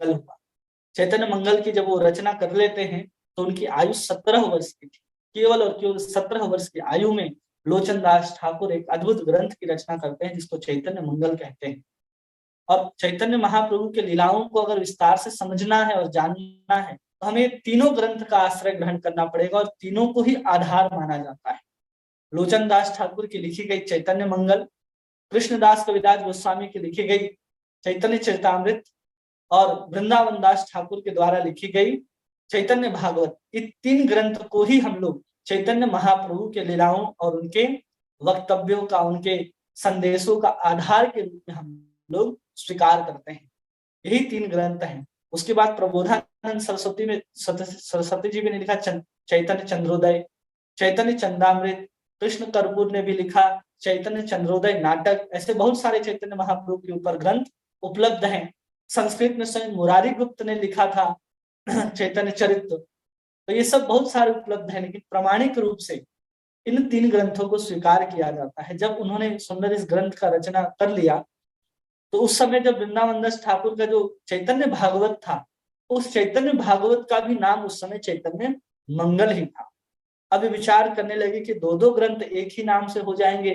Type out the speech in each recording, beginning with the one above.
हुआ। चैतन्य मंगल की जब वो रचना कर लेते हैं तो उनकी आयु 17 वर्ष की थी। केवल और केवल 17 वर्ष की आयु में लोचन दास ठाकुर एक अद्भुत ग्रंथ की रचना करते हैं जिसको चैतन्य मंगल कहते हैं। और चैतन्य महाप्रभु के लीलाओं को अगर विस्तार से समझना है और जानना है तो हमें तीनों ग्रंथ का आश्रय ग्रहण करना पड़ेगा और तीनों को ही आधार माना जाता है। लोचन दास ठाकुर की लिखी गई चैतन्य मंगल, कृष्णदास कविराज गोस्वामी की लिखी गई चैतन्य चरितामृत और वृंदावन दास ठाकुर के द्वारा लिखी गई चैतन्य भागवत, इन तीन ग्रंथ को ही हम लोग चैतन्य महाप्रभु के लीलाओं और उनके वक्तव्यों का, उनके संदेशों का आधार के रूप में हम लोग स्वीकार करते हैं। यही तीन ग्रंथ हैं। उसके बाद प्रबोधानंद सरस्वती जी भी ने लिखा चैतन्य चंद्रोदय, चैतन्य चंदामृत, कृष्ण कर्पूर ने भी लिखा चैतन्य चंद्रोदय नाटक। ऐसे बहुत सारे चैतन्य महाप्रभु के ऊपर ग्रंथ उपलब्ध हैं। संस्कृत में स्वयं मुरारी गुप्त ने लिखा था चैतन्य चरित्र। तो ये सब बहुत सारे उपलब्ध है, लेकिन प्रामाणिक रूप से इन तीन ग्रंथों को स्वीकार किया जाता है। जब उन्होंने सुंदर इस ग्रंथ का रचना कर लिया तो उस समय जब वृंदावन दास ठाकुर का जो चैतन्य भागवत था, उस चैतन्य भागवत का भी नाम उस समय चैतन्य मंगल ही था। अब विचार करने लगे कि दो दो ग्रंथ एक ही नाम से हो जाएंगे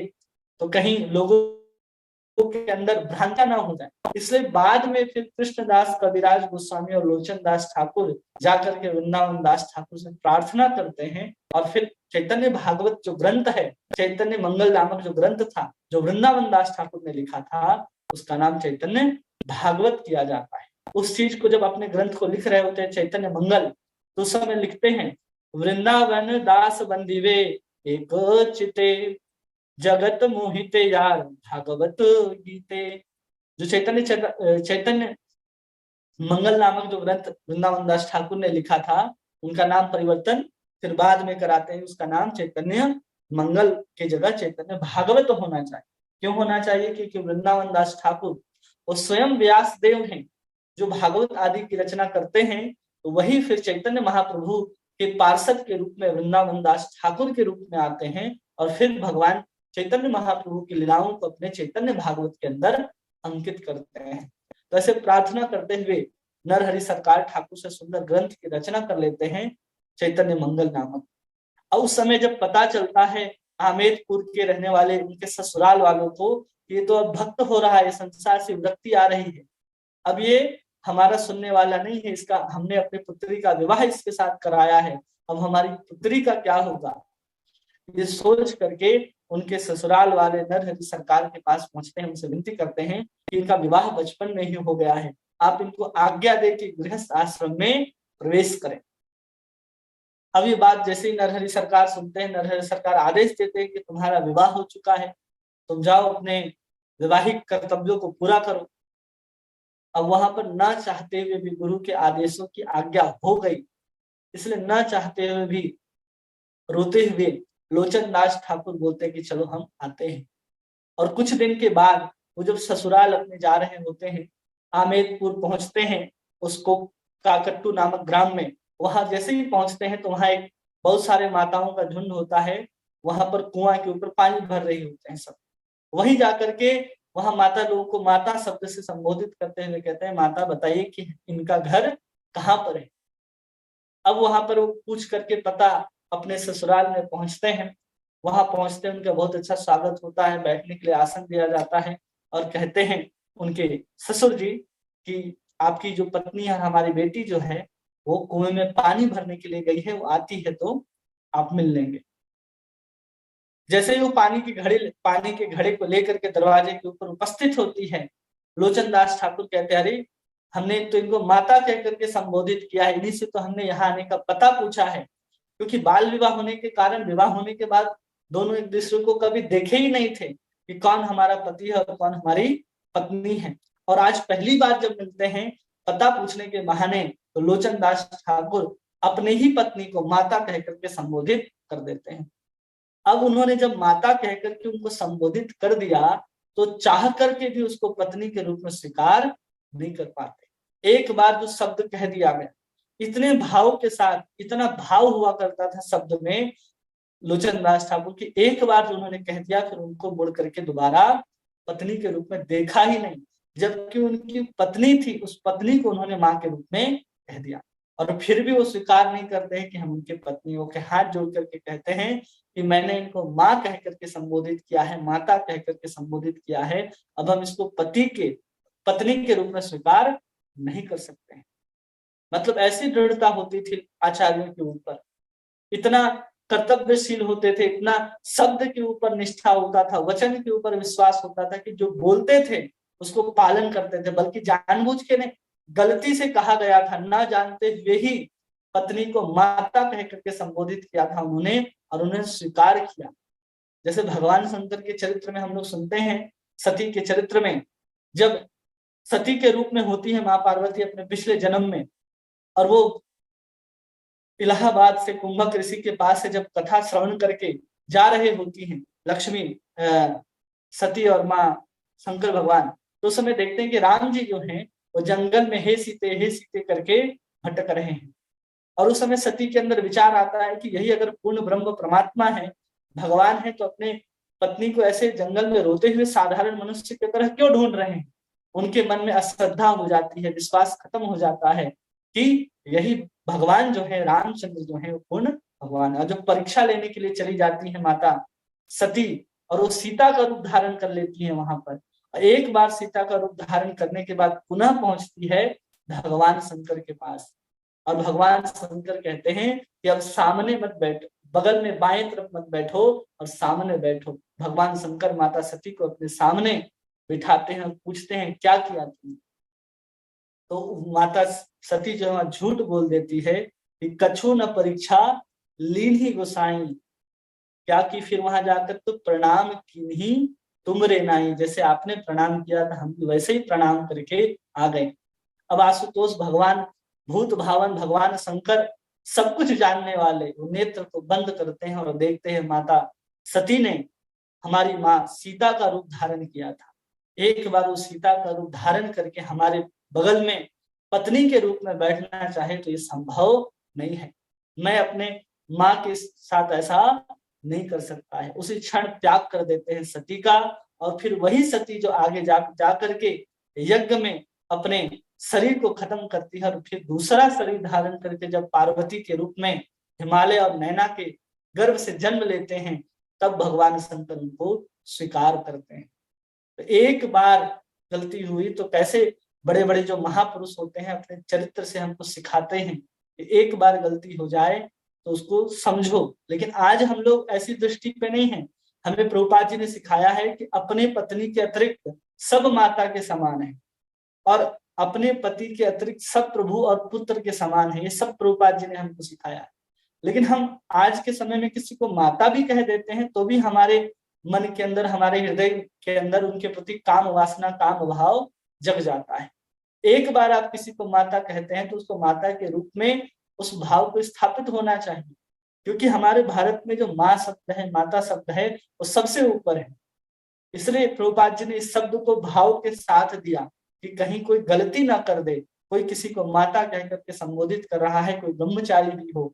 तो कहीं लोगों के अंदर भ्रांति ना हो जाए, इसलिए बाद में फिर कृष्णदास कविराज गोस्वामी और लोचन दास ठाकुर जाकर के वृंदावन दास ठाकुर से प्रार्थना करते हैं और फिर चैतन्य भागवत जो ग्रंथ है, चैतन्य मंगल नामक जो ग्रंथ था जो वृंदावन दास ठाकुर ने लिखा था, उसका नाम चैतन्य भागवत किया जाता है। उस चीज को जब अपने ग्रंथ को लिख रहे होते हैं चैतन्य मंगल, तो उस समय लिखते हैं वृंदावन दास बंदिवे एक चिते जगत मोहिते यार भागवत गीते। जो चैतन्य मंगल नामक जो ग्रंथ वृंदावन दास ठाकुर ने लिखा था, उनका नाम परिवर्तन फिर बाद में कराते हैं। उसका नाम चैतन्य मंगल की जगह चैतन्य भागवत होना चाहिए। क्यों होना चाहिए? क्योंकि वृंदावन दास ठाकुर वो स्वयं व्यास देव हैं जो भागवत आदि की रचना करते हैं, तो वही फिर चैतन्य महाप्रभु के पार्षद के रूप में वृंदावन दास ठाकुर के रूप में आते हैं और फिर भगवान चैतन्य महाप्रभु की लीलाओं को अपने चैतन्य भागवत के अंदर अंकित करते हैं। तो ऐसे प्रार्थना करते हुए नरहरि सरकार ठाकुर से सुंदर ग्रंथ की रचना कर लेते हैं चैतन्य मंगल नामक। और उस समय जब पता चलता है आमेदपुर के रहने वाले उनके ससुराल वालों को, ये तो अब भक्त हो रहा है, संसार से विरक्ति आ रही है, अब ये हमारा सुनने वाला नहीं है, इसका हमने अपनी पुत्री का विवाह इसके साथ कराया है, अब हमारी पुत्री का क्या होगा, ये सोच करके उनके ससुराल वाले नरहरि सरकार के पास पहुंचते हैं, उनसे विनती करते हैं कि इनका विवाह बचपन में ही हो गया है, आप इनको आज्ञा दे कि गृहस्थ आश्रम में प्रवेश करें। अब ये बात जैसे ही नरहरि सरकार सुनते हैं, नरहरि सरकार आदेश देते हैं कि तुम्हारा विवाह हो चुका है, तुम जाओ अपने वैवाहिक कर्तव्यों को पूरा करो। अब वहां पर न चाहते हुए भी गुरु के आदेशों की आज्ञा हो गई, इसलिए न चाहते हुए भी रोते हुए लोचन दास ठाकुर बोलते हैं कि चलो हम आते हैं। और कुछ दिन के बाद वो जब ससुराल अपने जा रहे होते हैं, आमेदपुर पहुंचते हैं, उसको काकट्टू नामक ग्राम में, वहां जैसे ही पहुंचते हैं तो वहां एक बहुत सारे माताओं का झुंड होता है, वहां पर कुआं के ऊपर पानी भर रही होते हैं सब। वहीं जाकर के वहां माता लोगों को माता शब्द से संबोधित करते हुए कहते हैं, माता बताइए कि इनका घर कहाँ पर है। अब वहां पर वो पूछ करके पता अपने ससुराल में पहुंचते हैं। वहां पहुंचते हैं, उनका बहुत अच्छा स्वागत होता है, बैठने के लिए आसन दिया जाता है और कहते हैं उनके ससुर जी कि आपकी जो पत्नी है, हमारी बेटी जो है, वो कुएं में पानी भरने के लिए गई है, वो आती है तो आप मिल लेंगे। जैसे ही वो पानी के घड़े को लेकर के दरवाजे के ऊपर उपस्थित होती है, लोचन दास ठाकुर कहते हैं, अरे हमने तो इनको माता कह करके संबोधित किया है, इन्हीं से तो हमने यहाँ आने का पता पूछा है, क्योंकि बाल विवाह होने के कारण विवाह होने के बाद दोनों एक दूसरे को कभी देखे ही नहीं थे कि कौन हमारा पति है और कौन हमारी पत्नी है। और आज पहली बार जब मिलते हैं पता पूछने के बहाने, तो लोचन दास ठाकुर अपने ही पत्नी को माता कह करके संबोधित कर देते हैं। अब उन्होंने जब माता कह करके उनको संबोधित कर दिया, तो चाह करके भी उसको पत्नी के रूप में स्वीकार नहीं कर पाते। एक बार जो शब्द कह दिया गया, इतने भाव के साथ, इतना भाव हुआ करता था शब्द में लोचन दास ठाकुर की, एक बार जो उन्होंने कह दिया, फिर उनको मुड़ करके दोबारा पत्नी के रूप में देखा ही नहीं। जबकि उनकी पत्नी थी, उस पत्नी को उन्होंने माँ के रूप में कह दिया। और फिर भी वो स्वीकार नहीं करते हैं कि हम उनके पत्नी हो, के हाथ जोड़ करके कहते हैं कि मैंने इनको माँ कह करके संबोधित किया है, माता कह करके संबोधित किया है, अब हम इसको पत्नी के रूप में स्वीकार नहीं कर सकते हैं। मतलब ऐसी दृढ़ता होती थी आचार्यों के ऊपर, इतना कर्तव्यशील होते थे, इतना शब्द के ऊपर निष्ठा होता था, वचन के ऊपर विश्वास होता था कि जो बोलते थे उसको पालन करते थे, बल्कि जानबूझ के नहीं, गलती से कहा गया था, ना जानते हुए ही पत्नी को माता कह करके संबोधित किया था उन्होंने, और उन्होंने स्वीकार किया। जैसे भगवान शंकर के चरित्र में हम लोग सुनते हैं, सती के चरित्र में, जब सती के रूप में होती है माँ पार्वती अपने पिछले जन्म में, और वो इलाहाबाद से कुंभक ऋषि के पास से जब कथा श्रवण करके जा रहे होती हैं लक्ष्मी, सती और माँ शंकर भगवान, तो उस समय देखते हैं कि राम जी जो हैं वो जंगल में हे सीते करके भटक रहे हैं। और उस समय सती के अंदर विचार आता है कि यही अगर पूर्ण ब्रह्म परमात्मा है, भगवान है, तो अपने पत्नी को ऐसे जंगल में रोते हुए साधारण मनुष्य की तरह क्यों ढूंढ रहे हैं। उनके मन में अश्रद्धा हो जाती है, विश्वास खत्म हो जाता है कि यही भगवान जो है, रामचंद्र जो है वो पूर्ण भगवान है। जब परीक्षा लेने के लिए चली जाती है माता सती, और वो सीता का रूप धारण कर लेती है वहां पर, एक बार सीता का रूप धारण करने के बाद पुनः पहुंचती है भगवान शंकर के पास, और भगवान शंकर कहते हैं कि अब सामने मत बैठो, बगल में बाएं तरफ मत बैठो और सामने बैठो। भगवान शंकर माता सती को अपने सामने बिठाते हैं, पूछते हैं क्या किया तुमने। तो माता सती जो है झूठ बोल देती है कि कछु न परीक्षा लीन ही गोसाई, क्या की फिर वहां जाकर तो प्रणाम किन्हीं तुमरे नाई, जैसे आपने प्रणाम किया था हम भी वैसे ही प्रणाम करके आ गए। अब आशुतोष भगवान भूत भावन, भगवान शंकर सब कुछ जानने वाले, वो नेत्र को बंद करते हैं और देखते हैं माता सती ने हमारी माँ सीता का रूप धारण किया था। एक बार वो सीता का रूप धारण करके हमारे बगल में पत्नी के रूप में बैठना चाहे तो ये संभव नहीं है। मैं अपने माँ के साथ ऐसा नहीं कर सकता है। उसी क्षण त्याग कर देते हैं सती का, और फिर वही सती जो आगे जा करके यज्ञ में अपने शरीर को खत्म करती है, और फिर दूसरा शरीर धारण करके जब पार्वती के रूप में हिमालय और नैना के गर्भ से जन्म लेते हैं, तब भगवान शंकर उनको स्वीकार करते हैं। तो एक बार गलती हुई तो कैसे बड़े बड़े जो महापुरुष होते हैं अपने चरित्र से हमको सिखाते हैं कि एक बार गलती हो जाए तो उसको समझो। लेकिन आज हम लोग ऐसी दृष्टि पे नहीं है। हमें प्रभुपाद जी ने सिखाया है कि अपने पत्नी के अतिरिक्त सब माता के समान है, और अपने पति के अतिरिक्त सब प्रभु और पुत्र के समान है। ये सब प्रभुपाद जी ने हमको सिखाया है। लेकिन हम आज के समय में किसी को माता भी कह देते हैं तो भी हमारे मन के अंदर, हमारे हृदय के अंदर उनके प्रति काम वासना, काम भाव जग जाता है। एक बार आप किसी को माता कहते हैं तो उसको माता के रूप में उस भाव को स्थापित होना चाहिए, क्योंकि हमारे भारत में जो माँ शब्द है, माता शब्द है, वो सबसे ऊपर है। इसलिए प्रभुपाद जी ने इस शब्द को भाव के साथ दिया कि कहीं कोई गलती ना कर दे। कोई किसी को माता कह करके संबोधित कर रहा है, कोई ब्रह्मचारी भी हो,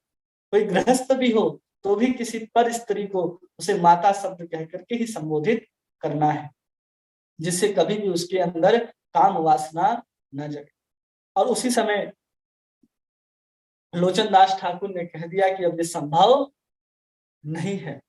कोई गृहस्थ भी हो, तो भी किसी पर स्त्री को उसे माता शब्द कह करके ही संबोधित करना है, जिससे कभी भी उसके अंदर काम वासना न जगे। और उसी समय लोचन दास ठाकुर ने कह दिया कि अब ये संभव नहीं है।